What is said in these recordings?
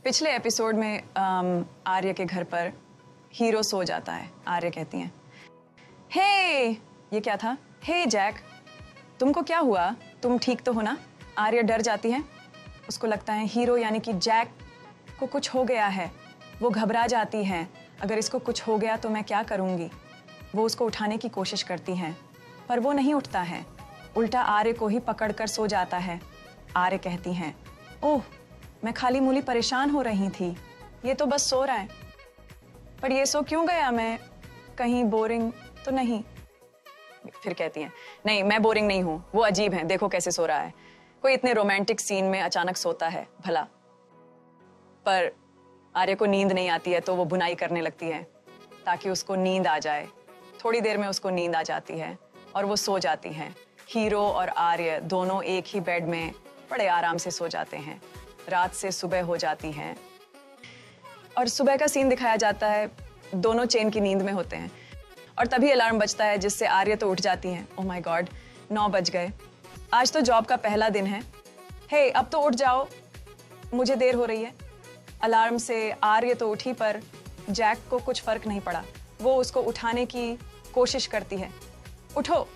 पिछले एपिसोड में आर्य के घर पर हीरो सो जाता है। आर्य कहती हैं, हे ये क्या था? हे जैक, तुमको क्या हुआ? तुम ठीक तो हो ना? आर्य डर जाती है। उसको लगता है हीरो यानी कि जैक को कुछ हो गया है। वो घबरा जाती है, अगर इसको कुछ हो गया तो मैं क्या करूँगी। वो उसको उठाने की कोशिश करती हैं, पर वो नहीं उठता है, उल्टा आर्य को ही पकड़कर सो जाता है। आर्य कहती हैं, ओह मैं खाली मूली परेशान हो रही थी, ये तो बस सो रहा है। पर ये सो क्यों गया? मैं कहीं बोरिंग तो नहीं? फिर कहती हैं, नहीं मैं बोरिंग नहीं हूँ, वो अजीब है, देखो कैसे सो रहा है। कोई इतने रोमांटिक सीन में अचानक सोता है भला? पर आर्य को नींद नहीं आती है तो वो बुनाई करने लगती है ताकि उसको नींद आ जाए। थोड़ी देर में उसको नींद आ जाती है और वो सो जाती हैं। हीरो और आर्य दोनों एक ही बेड में बड़े आराम से सो जाते हैं। रात से सुबह हो जाती है और सुबह का सीन दिखाया जाता है। दोनों चैन की नींद में होते हैं और तभी अलार्म बजता है, जिससे आर्य तो उठ जाती हैं। ओह माय गॉड, 9 बज गए, आज तो जॉब का पहला दिन है। हे अब तो उठ जाओ, मुझे देर हो रही है। अलार्म से आर्य तो उठी, पर जैक को कुछ फर्क नहीं पड़ा। वो उसको उठाने की कोशिश करती है, उठो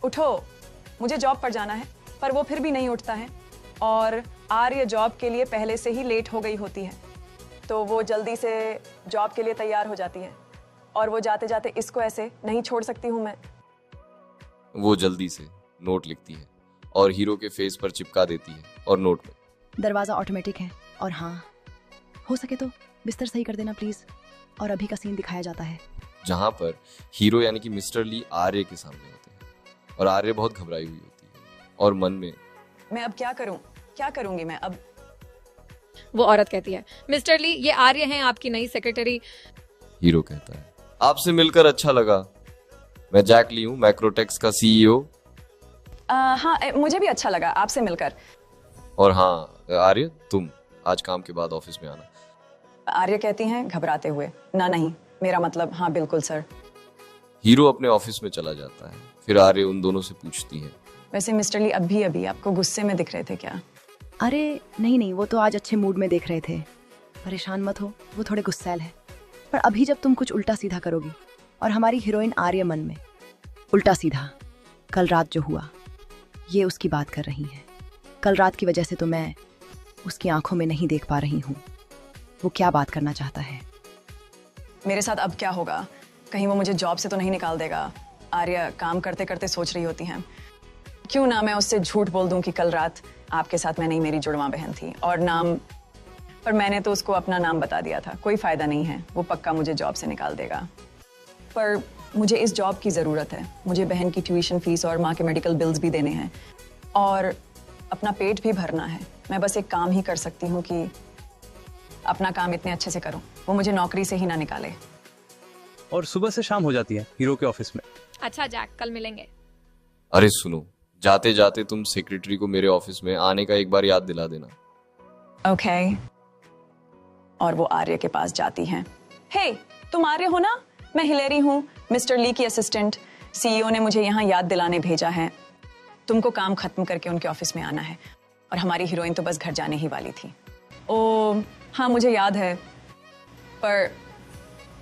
उठो, मुझे जॉब पर जाना है। पर वो फिर भी नहीं उठता है और आर्य जॉब के लिए पहले से ही लेट हो गई होती है, तो वो जल्दी से जॉब के लिए तैयार हो जाती है और वो जाते जाते इसको ऐसे नहीं छोड़ सकती हूँ मैं। वो जल्दी से नोट लिखती है और हीरो के फेस पर चिपका देती है और नोट में, दरवाज़ा ऑटोमेटिक है और हाँ, हो सके तो बिस्तर सही कर देना प्लीज। और अभी का सीन दिखाया जाता है जहाँ पर हीरो यानी कि मिस्टर ली आर्य के सामने होते हैं और आर्य बहुत घबराई हुई होती है और मन में, मैं अब क्या करूं, क्या करूंगी मैं अब? वो औरत कहती है, मिस्टर ली ये आर्य हैं आपकी नई सेक्रेटरी। हीरो कहता है, आपसे मिलकर अच्छा लगा, मैं जैक ली हूँ, मैक्रोटेक्स का सीईओ। हाँ मुझे भी अच्छा लगा आपसे मिलकर। और हाँ आर्य, तुम आज काम के बाद ऑफिस में आना। आर्य कहती हैं घबराते हुए, ना नहीं, मेरा मतलब हाँ बिल्कुल सर। हीरो अपने ऑफिस में चला जाता है। फिर आर्य उन दोनों से पूछती है, वैसे मिस्टर ली अभी आपको गुस्से में दिख रहे थे क्या? अरे नहीं, वो तो आज अच्छे मूड में देख रहे थे। परेशान मत हो, वो थोड़े गुस्सैल है। पर अभी जब तुम कुछ उल्टा सीधा करोगी और हमारी हीरोइन आर्य मन में उल्टा सीधा कल रात जो हुआ, ये उसकी बात कर रही है। कल रात की वजह से तो मैं उसकी आंखों में नहीं देख पा रही हूँ वो क्या बात करना चाहता है। मेरे साथ अब क्या होगा? कहीं वो मुझे जॉब से तो नहीं निकाल देगा? आर्य काम करते करते सोच रही होती हैं। क्यों ना मैं उससे झूठ बोल दूं कि कल रात आपके साथ मैं नहीं, मेरी जुड़वा बहन थी और नाम, पर मैंने तो उसको अपना नाम बता दिया था। कोई फायदा नहीं है, वो पक्का मुझे जॉब से निकाल देगा। पर मुझे इस जॉब की ज़रूरत है। मुझे बहन की ट्यूशन फीस और माँ के मेडिकल बिल्स भी देने हैं और अपना पेट भी भरना है। मैं बस एक काम ही कर सकती हूँ कि अपना काम इतने अच्छे से करूँ, वो मुझे नौकरी से ही ना निकाले। और सुबह से शाम हो जाती है हीरो के ऑफिस में। अच्छा जैक, कल मिलेंगे। अरे सुनो, जाते जाते तुम सेक्रेटरी को मेरे ऑफिस में आने का एक बार याद दिला देना। ओके। और वो आर्य के पास जाती हैं। हे तुम आर्य हो ना? मैं हिलेरी हूँ, मिस्टर ली की असिस्टेंट। सीईओ ने मुझे यहाँ याद दिलाने भेजा है, तुमको काम खत्म करके उनके ऑफिस में आना है। और हमारी हीरोइन तो बस घर जाने ही वाली थी। ओ हाँ मुझे याद है, पर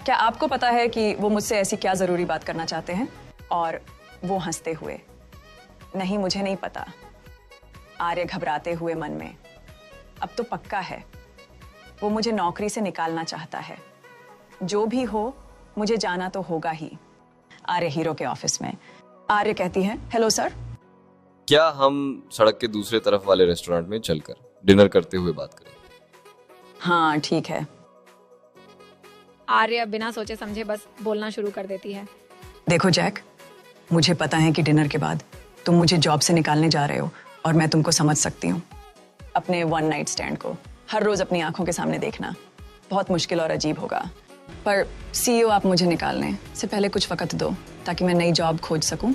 क्या आपको पता है कि वो मुझसे ऐसी क्या ज़रूरी बात करना चाहते हैं? और वो हंसते हुए, नहीं मुझे नहीं पता। आर्य घबराते हुए मन में, अब तो पक्का है, वो मुझे नौकरी से निकालना चाहता है। जो भी हो मुझे जाना तो होगा ही। आर्य हीरो के ऑफिस में। आर्य कहती है, हेलो सर, क्या हम सड़क के दूसरे तरफ वाले रेस्टोरेंट में चलकर डिनर करते हुए बात करें? हाँ ठीक है। आर्य बिना सोचे समझे बस बोलना शुरू कर देती है। देखो जैक, मुझे पता है कि डिनर के बाद तुम मुझे जॉब से निकालने जा रहे हो और मैं तुमको समझ सकती हूँ। अपने वन नाइट स्टैंड को हर रोज अपनी आंखों के सामने देखना बहुत मुश्किल और अजीब होगा। पर सीईओ आप मुझे निकालने से पहले कुछ वक्त दो ताकि मैं नई जॉब खोज सकूं।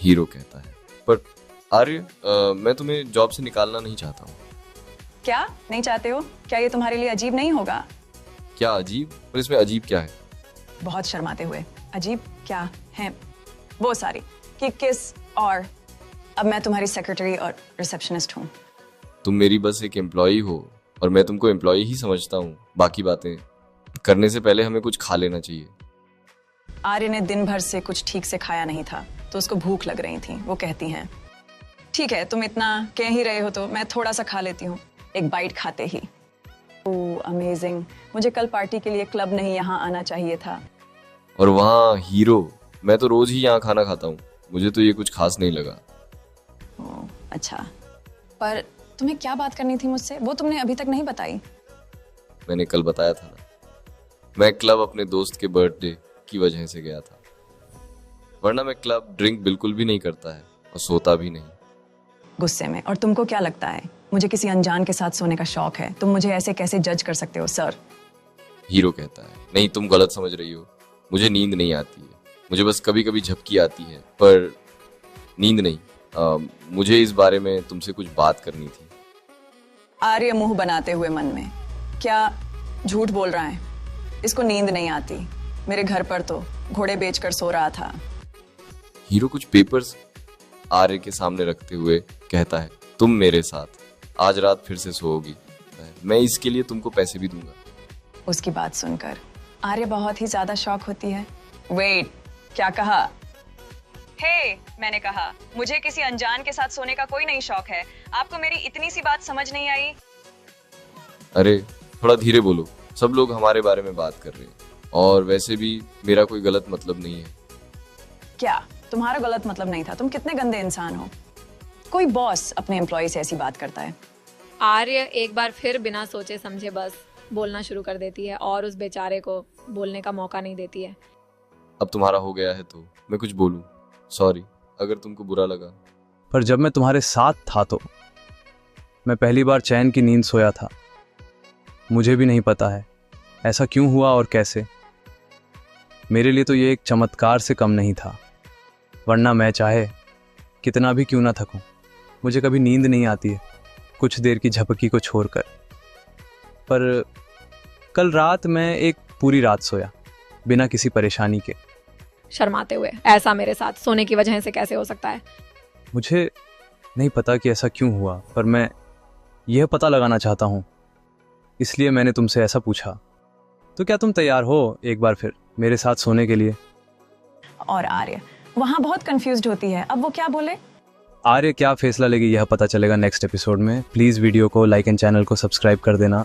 हीरो कहता है, पर आर्य मैं तुम्हें जॉब से निकालना नहीं चाहता हूँ। क्या नहीं चाहते हो? क्या ये तुम्हारे लिए अजीब नहीं होगा? क्या अजीब? पर इसमें अजीब क्या है? बहुत शर्माते हुए, अजीब क्या है? वो सारी कि किस, और अब मैं तुम्हारी सेक्रेटरी और रिसेप्शनिस्ट हूँ। तुम मेरी बस एक एम्प्लॉई हो, और मैं तुमको एम्प्लॉय ही समझता हूँ। बाकी बातें करने से पहले हमें कुछ खा लेना चाहिए। आर्य ने दिन भर से कुछ ठीक से खाया नहीं था तो उसको भूख लग रही थी। वो कहती हैं, ठीक है तुम इतना कह ही रहे हो तो मैं थोड़ा सा खा लेती हूँ। एक बाइट खाते ही, ओह अमेजिंग, मुझे कल पार्टी के लिए क्लब नहीं यहाँ आना चाहिए था। और वहाँ हीरो, मैं तो रोज ही यहाँ खाना खाता हूँ, मुझे तो ये कुछ खास नहीं लगा। ओह अच्छा, पर तुम्हें क्या बात करनी थी मुझसे, वो तुमने अभी तक नहीं बताई। मैंने कल बताया था ना, मैं क्लब अपने दोस्त के बर्थडे की वजह से गया था, वरना मैं क्लब ड्रिंक बिल्कुल भी नहीं करता है और सोता भी नहीं। गुस्से में, और तुमको क्या लगता है मुझे किसी अनजान के साथ सोने का शौक है? तुम मुझे ऐसे कैसे जज कर सकते हो सर? हीरो कहता है, नहीं तुम गलत समझ रही हो, मुझे नींद नहीं आती है, मुझे बस कभी कभी झपकी आती है, पर नींद नहीं। मुझे इस बारे में तुमसे कुछ बात करनी थी। आर्य मुंह बनाते हुए मन में, क्या झूठ बोल रहा है, इसको नींद नहीं आती, मेरे घर पर तो घोड़े बेचकर सो रहा था। हीरो कुछ पेपर्स आर्य के सामने रखते हुए कहता है, तुम मेरे साथ आज रात फिर से सोओगी, मैं इसके लिए तुमको पैसे भी दूंगा। उसकी बात सुनकर आर्य बहुत ही ज्यादा शॉक होती है। वेट, क्या कहा? हे, मैंने कहा मुझे किसी अनजान के साथ सोने का कोई नहीं शौक है। आपको मेरी इतनी सी बात समझ नहीं आई? अरे थोड़ा धीरे बोलो, सब लोग हमारे बारे में बात कर रहे हैं, और वैसे भी मेरा कोई गलत मतलब नहीं है। क्या तुम्हारा गलत मतलब नहीं था? तुम कितने गंदे इंसान हो। कोई बॉस अपने एम्प्लॉय से ऐसी बात करता है? आर्य एक बार फिर बिना सोचे समझे बस बोलना शुरू कर देती है और उस बेचारे को बोलने का मौका नहीं देती है। अब तुम्हारा हो गया है तो मैं कुछ बोलूं? सॉरी अगर तुमको बुरा लगा। पर जब मैं तुम्हारे साथ था तो मैं पहली बार चैन की नींद सोया था। मुझे भी नहीं पता है ऐसा क्यों हुआ और कैसे। मेरे लिए तो ये एक चमत्कार से कम नहीं था, वरना मैं चाहे कितना भी क्यों ना थकूं, मुझे कभी नींद नहीं आती है कुछ देर की झपकी को छोड़कर। पर कल रात मैं एक पूरी रात सोया बिना किसी परेशानी के। शर्माते हुए, ऐसा मेरे साथ सोने की वजह से कैसे हो सकता है? मुझे नहीं पता कि ऐसा क्यों हुआ, पर मैं यह पता लगाना चाहता हूँ, इसलिए मैंने तुमसे ऐसा पूछा। तो क्या तुम तैयार हो एक बार फिर मेरे साथ सोने के लिए? और आर्य वहां बहुत कंफ्यूज्ड होती है, अब वो क्या बोले? आर्य क्या फैसला लेगी यह पता चलेगा नेक्स्ट एपिसोड में। प्लीज़ वीडियो को लाइक एंड चैनल को सब्सक्राइब कर देना।